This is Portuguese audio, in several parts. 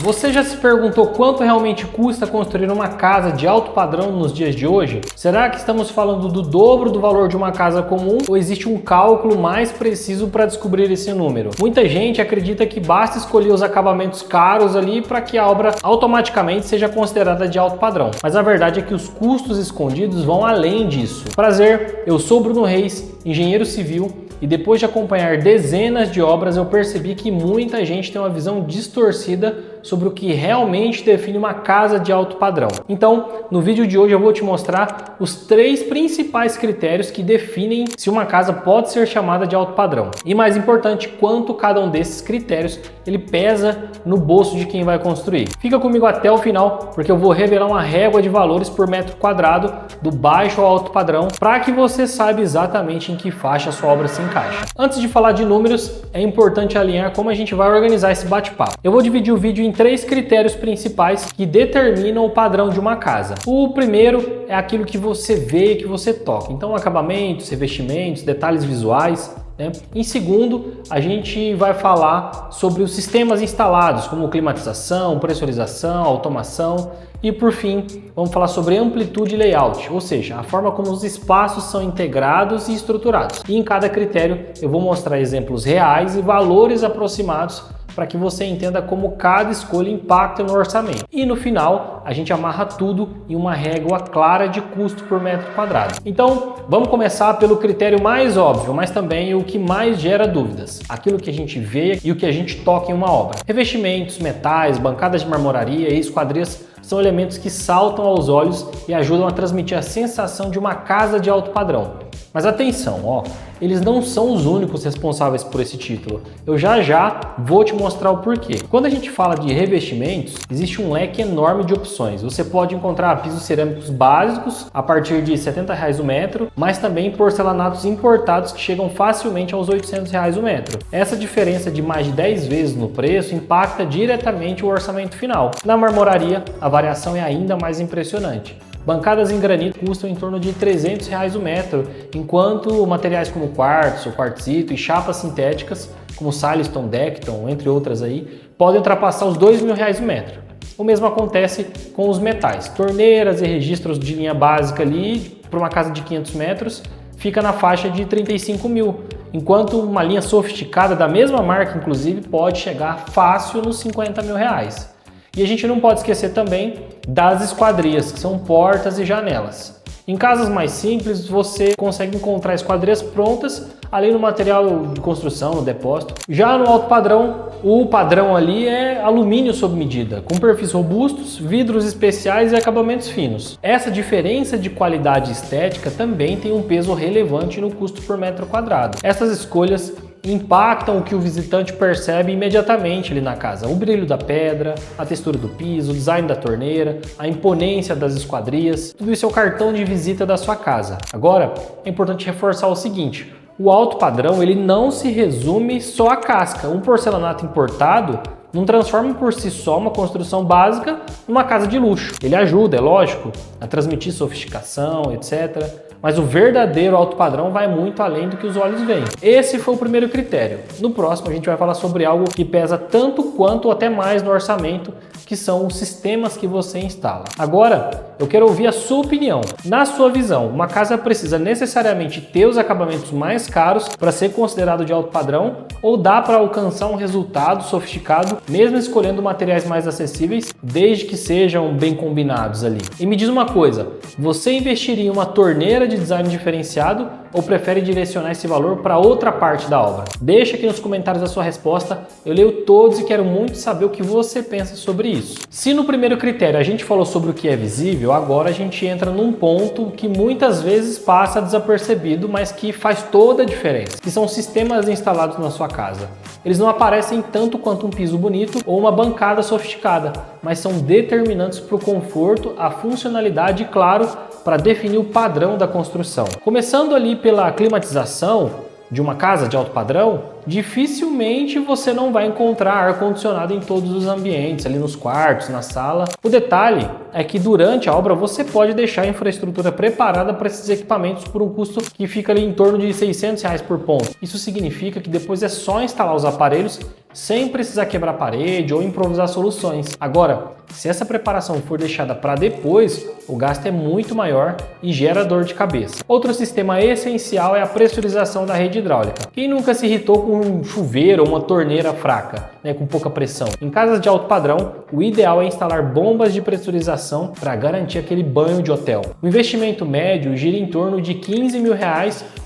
Você já se perguntou quanto realmente custa construir uma casa de alto padrão nos dias de hoje? Será que estamos falando do dobro do valor de uma casa comum ou existe um cálculo mais preciso para descobrir esse número? Muita gente acredita que basta escolher os acabamentos caros ali para que a obra automaticamente seja considerada de alto padrão. Mas a verdade é que os custos escondidos vão além disso. Prazer, eu sou Bruno Reis, engenheiro civil, e depois de acompanhar dezenas de obras eu percebi que muita gente tem uma visão distorcida sobre o que realmente define uma casa de alto padrão. Então, no vídeo de hoje eu vou te mostrar os 3 principais critérios que definem se uma casa pode ser chamada de alto padrão. E mais importante, quanto cada um desses critérios ele pesa no bolso de quem vai construir. Fica comigo até o final, porque eu vou revelar uma régua de valores por metro quadrado do baixo ao alto padrão, para que você saiba exatamente em que faixa a sua obra se encaixa. Antes de falar de números, é importante alinhar como a gente vai organizar esse bate-papo. Eu vou dividir o vídeo em 3 critérios principais que determinam o padrão de uma casa. O primeiro é aquilo que você vê e que você toca. Então, acabamentos, revestimentos, detalhes visuais. Em segundo, a gente vai falar sobre os sistemas instalados, como climatização, pressurização, automação. E por fim, vamos falar sobre amplitude e layout, ou seja, a forma como os espaços são integrados e estruturados. E em cada critério eu vou mostrar exemplos reais e valores aproximados para que você entenda como cada escolha impacta no orçamento. E no final, a gente amarra tudo em uma régua clara de custo por metro quadrado. Então, vamos começar pelo critério mais óbvio, mas também o que mais gera dúvidas. Aquilo que a gente vê e o que a gente toca em uma obra. Revestimentos, metais, bancadas de marmoraria e esquadrias são elementos que saltam aos olhos e ajudam a transmitir a sensação de uma casa de alto padrão. Mas atenção, eles não são os únicos responsáveis por esse título. Eu já vou te mostrar o porquê. Quando a gente fala de revestimentos, existe um leque enorme de opções. Você pode encontrar pisos cerâmicos básicos a partir de R$ 70 o metro, mas também porcelanatos importados que chegam facilmente aos R$ 800 o metro. Essa diferença de mais de 10 vezes no preço impacta diretamente o orçamento final. Na marmoraria, a variação é ainda mais impressionante. Bancadas em granito custam em torno de R$ 300 o metro, enquanto materiais como quartzo, quartzito e chapas sintéticas, como Silestone, Decton, entre outras aí, podem ultrapassar os R$ 2.000 o metro. O mesmo acontece com os metais. Torneiras e registros de linha básica ali, para uma casa de 500 metros, fica na faixa de 35 mil, enquanto uma linha sofisticada da mesma marca, inclusive, pode chegar fácil nos 50 mil reais. E a gente não pode esquecer também das esquadrias, que são portas e janelas. Em casas mais simples, você consegue encontrar esquadrias prontas ali no material de construção, no depósito. Já no alto padrão, o padrão ali é alumínio sob medida, com perfis robustos, vidros especiais e acabamentos finos. Essa diferença de qualidade estética também tem um peso relevante no custo por metro quadrado. Essas escolhas impactam o que o visitante percebe imediatamente ali na casa. O brilho da pedra, a textura do piso, o design da torneira, a imponência das esquadrias, tudo isso é o cartão de visita da sua casa. Agora, é importante reforçar o seguinte: o alto padrão ele não se resume só à casca. Um porcelanato importado não transforma por si só uma construção básica numa casa de luxo. Ele ajuda, é lógico, a transmitir sofisticação, etc. Mas o verdadeiro alto padrão vai muito além do que os olhos veem. Esse foi o primeiro critério. No próximo a gente vai falar sobre algo que pesa tanto quanto ou até mais no orçamento, que são os sistemas que você instala. Agora, eu quero ouvir a sua opinião. Na sua visão, uma casa precisa necessariamente ter os acabamentos mais caros para ser considerado de alto padrão? Ou dá para alcançar um resultado sofisticado, mesmo escolhendo materiais mais acessíveis, desde que sejam bem combinados ali? E me diz uma coisa, você investiria em uma torneira de design diferenciado ou prefere direcionar esse valor para outra parte da obra? Deixa aqui nos comentários a sua resposta, eu leio todos e quero muito saber o que você pensa sobre isso. Se no primeiro critério a gente falou sobre o que é visível, agora a gente entra num ponto que muitas vezes passa desapercebido, mas que faz toda a diferença, que são sistemas instalados na sua casa. Eles não aparecem tanto quanto um piso bonito ou uma bancada sofisticada, mas são determinantes para o conforto, a funcionalidade e, claro, para definir o padrão da construção. Começando ali pela climatização de uma casa de alto padrão, dificilmente você não vai encontrar ar-condicionado em todos os ambientes, ali nos quartos, na sala. O detalhe é que durante a obra você pode deixar a infraestrutura preparada para esses equipamentos por um custo que fica ali em torno de R$ 600 por ponto. Isso significa que depois é só instalar os aparelhos sem precisar quebrar parede ou improvisar soluções. Agora, se essa preparação for deixada para depois, o gasto é muito maior e gera dor de cabeça. Outro sistema essencial é a pressurização da rede hidráulica. Quem nunca se irritou com um chuveiro ou uma torneira fraca, com pouca pressão? Em casas de alto padrão, o ideal é instalar bombas de pressurização para garantir aquele banho de hotel. O investimento médio gira em torno de R$15 mil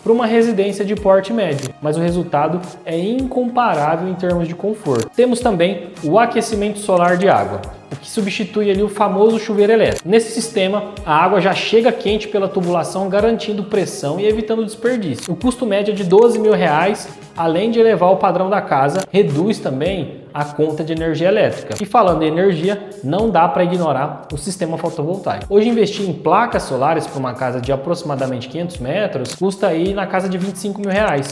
para uma residência de porte médio, mas o resultado é incomparável em termos de conforto. Temos também o aquecimento solar de água, o que substitui ali o famoso chuveiro elétrico. Nesse sistema, a água já chega quente pela tubulação, garantindo pressão e evitando desperdício. O custo médio é de R$12 mil, além de elevar o padrão da casa, reduz também a conta de energia elétrica. E falando em energia, não dá para ignorar o sistema fotovoltaico. Hoje investir em placas solares para uma casa de aproximadamente 500 metros custa aí na casa de R$25 mil.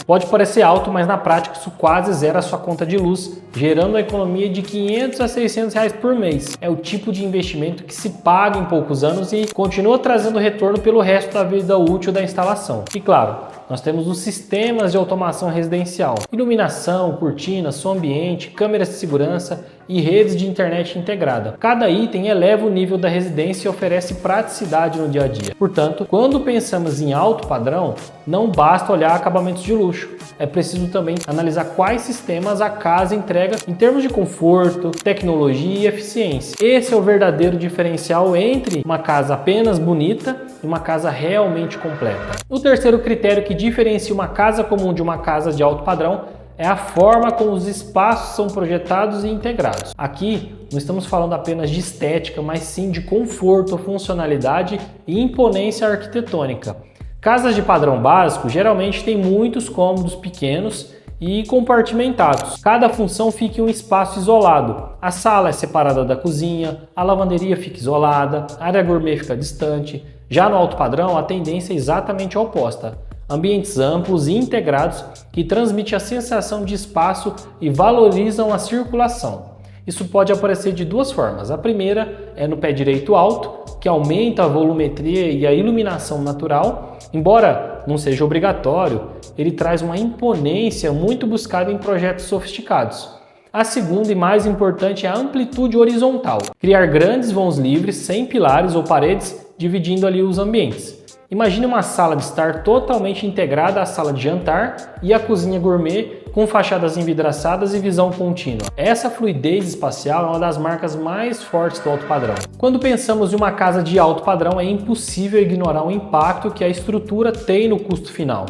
Pode parecer alto, mas na prática isso quase zera a sua conta de luz, gerando uma economia de R$500 a R$600 por mês. É o tipo de investimento que se paga em poucos anos e continua trazendo retorno pelo resto da vida útil da instalação. E claro, nós temos os sistemas de automação residencial, iluminação, cortinas, som ambiente, câmeras de segurança e redes de internet integrada. Cada item eleva o nível da residência e oferece praticidade no dia a dia. Portanto, quando pensamos em alto padrão, não basta olhar acabamentos de luxo. É preciso também analisar quais sistemas a casa entrega em termos de conforto, tecnologia e eficiência. Esse é o verdadeiro diferencial entre uma casa apenas bonita e uma casa realmente completa. O terceiro critério que diferencia uma casa comum de uma casa de alto padrão é a forma como os espaços são projetados e integrados. Aqui não estamos falando apenas de estética, mas sim de conforto, funcionalidade e imponência arquitetônica. Casas de padrão básico geralmente têm muitos cômodos pequenos e compartimentados. Cada função fica em um espaço isolado. A sala é separada da cozinha, a lavanderia fica isolada, a área gourmet fica distante. Já no alto padrão, a tendência é exatamente a oposta. Ambientes amplos e integrados que transmitem a sensação de espaço e valorizam a circulação. Isso pode aparecer de duas formas. A primeira é no pé direito alto, que aumenta a volumetria e a iluminação natural. Embora não seja obrigatório, ele traz uma imponência muito buscada em projetos sofisticados. A segunda e mais importante é a amplitude horizontal. Criar grandes vãos livres, sem pilares ou paredes, dividindo ali os ambientes. Imagine uma sala de estar totalmente integrada à sala de jantar e à cozinha gourmet com fachadas envidraçadas e visão contínua. Essa fluidez espacial é uma das marcas mais fortes do alto padrão. Quando pensamos em uma casa de alto padrão, é impossível ignorar o impacto que a estrutura tem no custo final.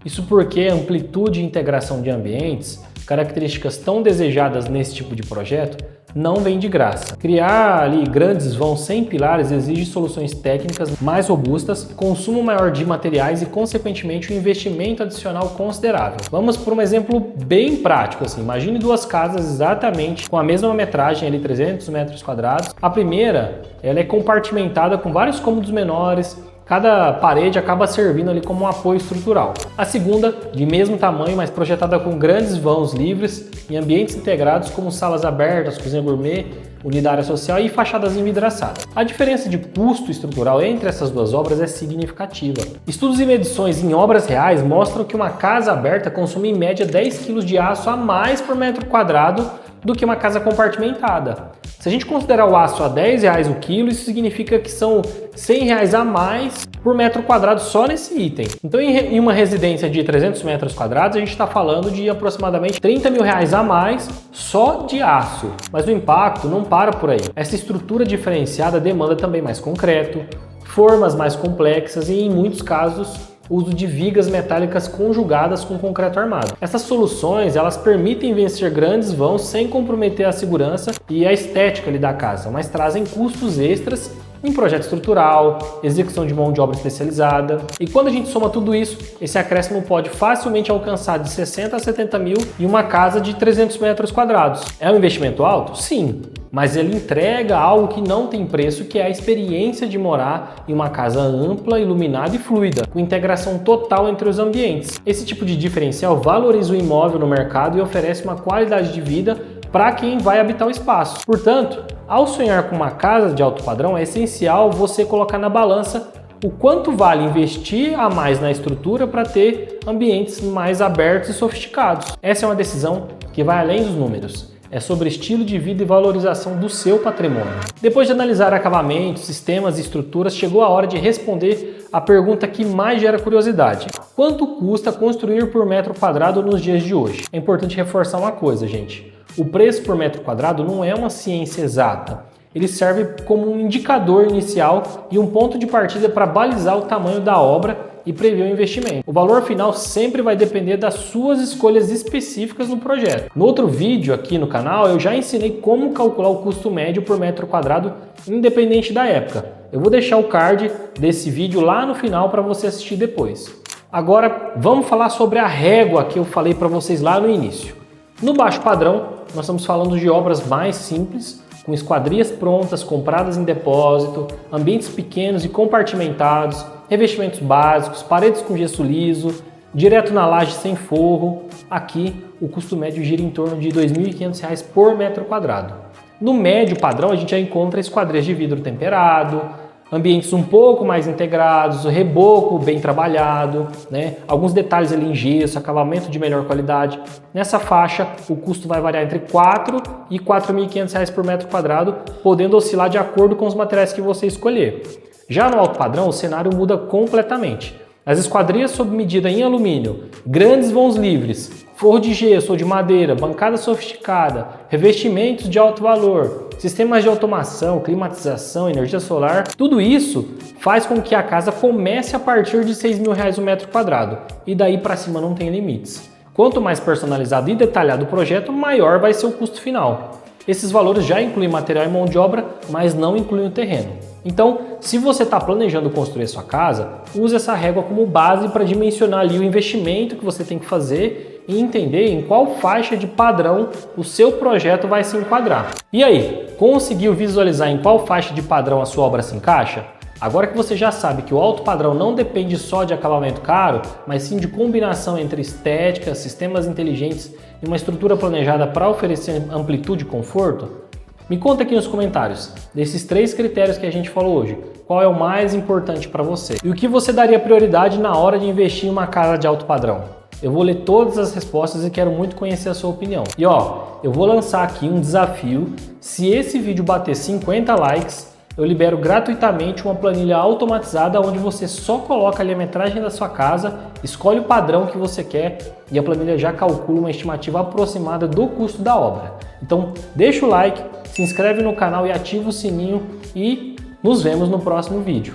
Isso porque a amplitude e integração de ambientes, características tão desejadas nesse tipo de projeto, não vem de graça. Criar ali grandes vãos sem pilares exige soluções técnicas mais robustas, consumo maior de materiais e, consequentemente, um investimento adicional considerável. Vamos por um exemplo bem prático. Imagine duas casas exatamente com a mesma metragem, ali 300 metros quadrados. A primeira, ela é compartimentada com vários cômodos menores. Cada parede acaba servindo ali como um apoio estrutural. A segunda, de mesmo tamanho, mas projetada com grandes vãos livres em ambientes integrados como salas abertas, cozinha gourmet, unidade social e fachadas envidraçadas. A diferença de custo estrutural entre essas duas obras é significativa. Estudos e medições em obras reais mostram que uma casa aberta consome em média 10 kg de aço a mais por metro quadrado do que uma casa compartimentada. Se a gente considerar o aço a R$10 o quilo, isso significa que são R$100 a mais por metro quadrado só nesse item. Então, em uma residência de 300 metros quadrados, a gente está falando de aproximadamente R$30 mil a mais só de aço. Mas o impacto não para por aí. Essa estrutura diferenciada demanda também mais concreto, formas mais complexas e, em muitos casos, uso de vigas metálicas conjugadas com concreto armado. Essas soluções, elas permitem vencer grandes vãos sem comprometer a segurança e a estética ali da casa, mas trazem custos extras em projeto estrutural, execução de mão de obra especializada. E quando a gente soma tudo isso, esse acréscimo pode facilmente alcançar de 60 a 70 mil em uma casa de 300 metros quadrados. É um investimento alto? Sim, mas ele entrega algo que não tem preço, que é a experiência de morar em uma casa ampla, iluminada e fluida, com integração total entre os ambientes. Esse tipo de diferencial valoriza o imóvel no mercado e oferece uma qualidade de vida para quem vai habitar o espaço. Portanto, ao sonhar com uma casa de alto padrão, é essencial você colocar na balança o quanto vale investir a mais na estrutura para ter ambientes mais abertos e sofisticados. Essa é uma decisão que vai além dos números. É sobre estilo de vida e valorização do seu patrimônio. Depois de analisar acabamentos, sistemas e estruturas, chegou a hora de responder a pergunta que mais gera curiosidade. Quanto custa construir por metro quadrado nos dias de hoje? É importante reforçar uma coisa, gente. O preço por metro quadrado não é uma ciência exata. Ele serve como um indicador inicial e um ponto de partida para balizar o tamanho da obra e prever o investimento. O valor final sempre vai depender das suas escolhas específicas no projeto. No outro vídeo aqui no canal eu já ensinei como calcular o custo médio por metro quadrado independente da época. Eu vou deixar o card desse vídeo lá no final para você assistir depois. Agora vamos falar sobre a régua que eu falei para vocês lá no início. No baixo padrão nós estamos falando de obras mais simples, com esquadrias prontas, compradas em depósito, ambientes pequenos e compartimentados, revestimentos básicos, paredes com gesso liso, direto na laje sem forro. Aqui o custo médio gira em torno de R$ 2.500 por metro quadrado. No médio padrão a gente já encontra esquadrias de vidro temperado, ambientes um pouco mais integrados, reboco bem trabalhado, né? Alguns detalhes ali em gesso, acabamento de melhor qualidade. Nessa faixa o custo vai variar entre R$ 4.000 e R$ 4.500 por metro quadrado, podendo oscilar de acordo com os materiais que você escolher. Já no alto padrão o cenário muda completamente. As esquadrias sob medida em alumínio, grandes vãos livres, forro de gesso ou de madeira, bancada sofisticada, revestimentos de alto valor, sistemas de automação, climatização, energia solar, tudo isso faz com que a casa comece a partir de R$ 6.000 o metro quadrado e daí para cima não tem limites. Quanto mais personalizado e detalhado o projeto, maior vai ser o custo final. Esses valores já incluem material e mão de obra, mas não incluem o terreno. Então, se você está planejando construir a sua casa, use essa régua como base para dimensionar ali o investimento que você tem que fazer e entender em qual faixa de padrão o seu projeto vai se enquadrar. E aí, conseguiu visualizar em qual faixa de padrão a sua obra se encaixa? Agora que você já sabe que o alto padrão não depende só de acabamento caro, mas sim de combinação entre estética, sistemas inteligentes e uma estrutura planejada para oferecer amplitude e conforto, me conta aqui nos comentários, desses 3 critérios que a gente falou hoje, qual é o mais importante para você? E o que você daria prioridade na hora de investir em uma casa de alto padrão? Eu vou ler todas as respostas e quero muito conhecer a sua opinião. E eu vou lançar aqui um desafio. Se esse vídeo bater 50 likes, eu libero gratuitamente uma planilha automatizada onde você só coloca ali a metragem da sua casa, escolhe o padrão que você quer e a planilha já calcula uma estimativa aproximada do custo da obra. Então deixa o like, se inscreve no canal e ativa o sininho e nos vemos no próximo vídeo.